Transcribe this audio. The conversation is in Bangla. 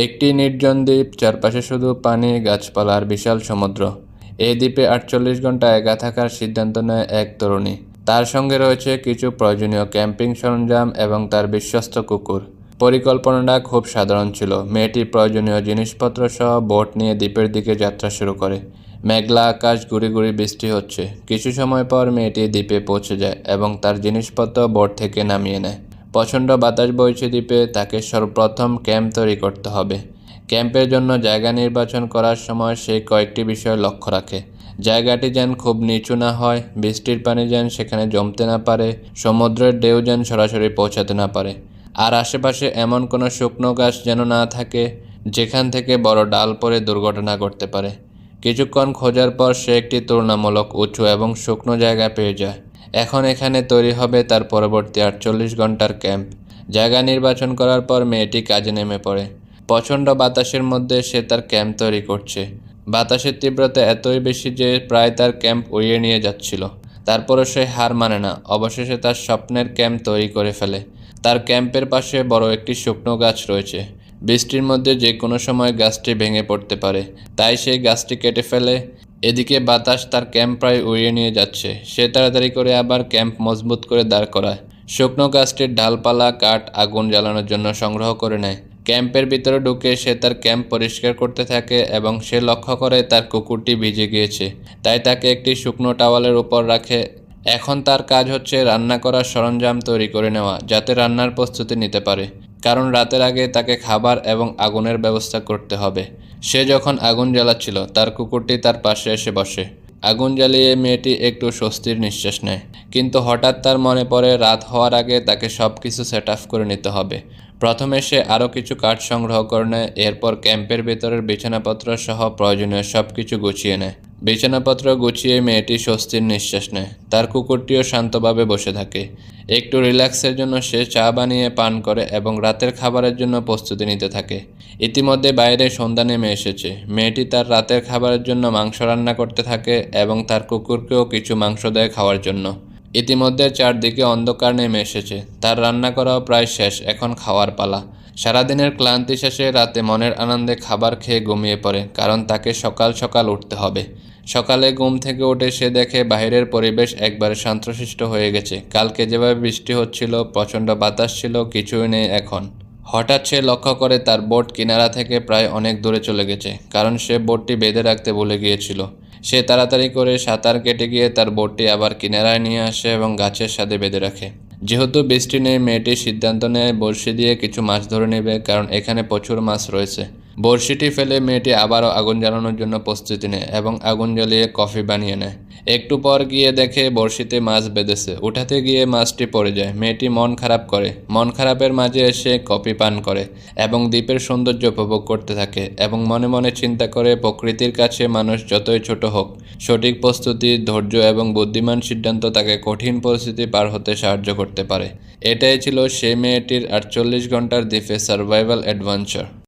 একটি নির্জন দ্বীপ, চারপাশে শুধু পানি, গাছপালা আর বিশাল সমুদ্র। এই দ্বীপে ৪৮ ঘন্টা একা থাকার সিদ্ধান্ত নেয় এক তরুণী। তার সঙ্গে রয়েছে কিছু প্রয়োজনীয় ক্যাম্পিং সরঞ্জাম এবং তার বিশ্বস্ত কুকুর। পরিকল্পনাটা খুব সাধারণ ছিল। মেয়েটি প্রয়োজনীয় জিনিসপত্র সহ বোট নিয়ে দ্বীপের দিকে যাত্রা শুরু করে। মেঘলা আকাশ, গুড়ি গুড়ি বৃষ্টি হচ্ছে। কিছু সময় পর মেয়েটি দ্বীপে পৌঁছে যায় এবং তার জিনিসপত্র বোট থেকে নামিয়ে নেয়। প্রচণ্ড বাতাস বইছে দ্বীপে। তাকে সর্বপ্রথম ক্যাম্প তৈরি করতে হবে। ক্যাম্পের জন্য জায়গা নির্বাচন করার সময় সে কয়েকটি বিষয় লক্ষ্য রাখে। জায়গাটি যেন খুব নিচু না হয়, বৃষ্টির পানি যেন সেখানে জমতে না পারে, সমুদ্রের ঢেউ যেন সরাসরি পৌঁছাতে না পারে, আর আশেপাশে এমন কোনো শুকনো গাছ যেন না থাকে যেখান থেকে বড় ডাল পড়ে দুর্ঘটনা ঘটতে পারে। কিছুক্ষণ খোঁজার পর সে একটি তুলনামূলক উঁচু এবং শুকনো জায়গা পেয়ে যায়। এখন এখানে তৈরি হবে তার পরবর্তী ৪৮ ঘন্টার ক্যাম্প। জায়গা নির্বাচন করার পর মেয়েটি কাজে নেমে পড়ে। প্রচণ্ড বাতাসের মধ্যে সে তার ক্যাম্প তৈরি করছে। বাতাসের তীব্রতা এতই বেশি যে প্রায় তার ক্যাম্প উড়িয়ে নিয়ে যাচ্ছিল। তারপরও সে হার মানে না। অবশেষে তার স্বপ্নের ক্যাম্প তৈরি করে ফেলে। তার ক্যাম্পের পাশে বড় একটি শুকনো গাছ রয়েছে। বৃষ্টির মধ্যে যে কোনো সময় গাছটি ভেঙে পড়তে পারে, তাই সে গাছটি কেটে ফেলে। এদিকে বাতাস তার ক্যাম্প প্রায় উড়িয়ে নিয়ে যাচ্ছে। সে তাড়াতাড়ি করে আবার ক্যাম্প মজবুত করে দাঁড় করায়। শুকনো গাছটির ডালপালা, কাঠ আগুন জ্বালানোর জন্য সংগ্রহ করে নেয়। ক্যাম্পের ভিতরে ঢুকে সে তার ক্যাম্প পরিষ্কার করতে থাকে এবং সে লক্ষ্য করে তার কুকুরটি ভিজে গিয়েছে, তাই তাকে একটি শুকনো টাওয়ালের উপর রাখে। এখন তার কাজ হচ্ছে রান্না করার সরঞ্জাম তৈরি করে নেওয়া, যাতে রান্নার প্রস্তুতি নিতে পারে, কারণ রাতের আগে তাকে খাবার এবং আগুনের ব্যবস্থা করতে হবে। সে যখন আগুন জ্বালাচ্ছিল, তার কুকুরটি তার পাশে এসে বসে। আগুন জ্বালিয়ে মেয়েটি একটু স্বস্তির নিঃশ্বাস নেয়, কিন্তু হঠাৎ তার মনে পড়ে রাত হওয়ার আগে তাকে সব কিছু সেট আপ করে নিতে হবে। প্রথমে সে আরও কিছু কাঠ সংগ্রহ করে নেয়। এরপর ক্যাম্পের ভেতরের বিছানাপত্র সহ প্রয়োজনীয় সব কিছু গুছিয়ে নেয়। বিছানাপত্র গুছিয়ে মেয়েটি স্বস্তির নিঃশ্বাস নেয়। তার কুকুরটিও শান্তভাবে বসে থাকে। একটু রিল্যাক্সের জন্য সে চা বানিয়ে পান করে এবং রাতের খাবারের জন্য প্রস্তুতি নিতে থাকে। ইতিমধ্যে বাইরে সন্ধ্যা নেমে এসেছে। মেয়েটি তার রাতের খাবারের জন্য মাংস রান্না করতে থাকে এবং তার কুকুরকেও কিছু মাংস দেয় খাওয়ার জন্য। ইতিমধ্যে চারদিকে অন্ধকার নেমে এসেছে। তার রান্না করাও প্রায় শেষ, এখন খাওয়ার পালা। সারাদিনের ক্লান্তি শেষে রাতে মনের আনন্দে খাবার খেয়ে ঘুমিয়ে পড়ে, কারণ তাকে সকাল সকাল উঠতে হবে। সকালে ঘুম থেকে উঠে সে দেখে বাইরের পরিবেশ একবারে শান্তশিষ্ট হয়ে গেছে। কালকে যেভাবে বৃষ্টি হচ্ছিল, প্রচণ্ড বাতাস ছিল, কিছুই নেই এখন। হঠাৎ সে লক্ষ্য করে তার বোট কিনারা থেকে প্রায় অনেক দূরে চলে গেছে, কারণ সে বোটটি বেঁধে রাখতে ভুলে গিয়েছিল। সে তাড়াতাড়ি করে সাঁতার কেটে গিয়ে তার বোটটি আবার কিনারায় নিয়ে আসে এবং গাছের সাথে বেঁধে রাখে। যেহেতু বৃষ্টি নেই, মেয়েটি সিদ্ধান্ত নেয় বড়শি দিয়ে কিছু মাছ ধরে নেবে, কারণ এখানে প্রচুর মাছ রয়েছে। বড়শিটি ফেলে মেয়েটি আবারও আগুন জ্বালানোর জন্য প্রস্তুতি নেয় এবং আগুন জ্বালিয়ে কফি বানিয়ে নেয়। একটু পর গিয়ে দেখে বড়শিতে মাছ বেঁধেছে। উঠাতে গিয়ে মাছটি পড়ে যায়। মেয়েটি মন খারাপ করে। মন খারাপের মাঝে এসে কফি পান করে এবং দ্বীপের সৌন্দর্য উপভোগ করতে থাকে এবং মনে মনে চিন্তা করে, প্রকৃতির কাছে মানুষ যতই ছোট হোক, সঠিক প্রস্তুতি, ধৈর্য এবং বুদ্ধিমান সিদ্ধান্ত তাকে কঠিন পরিস্থিতি পার হতে সাহায্য করতে পারে। এটাই ছিল সেই মেয়েটির ৪৮ ঘন্টার দ্বীপে সার্ভাইভাল অ্যাডভেঞ্চার।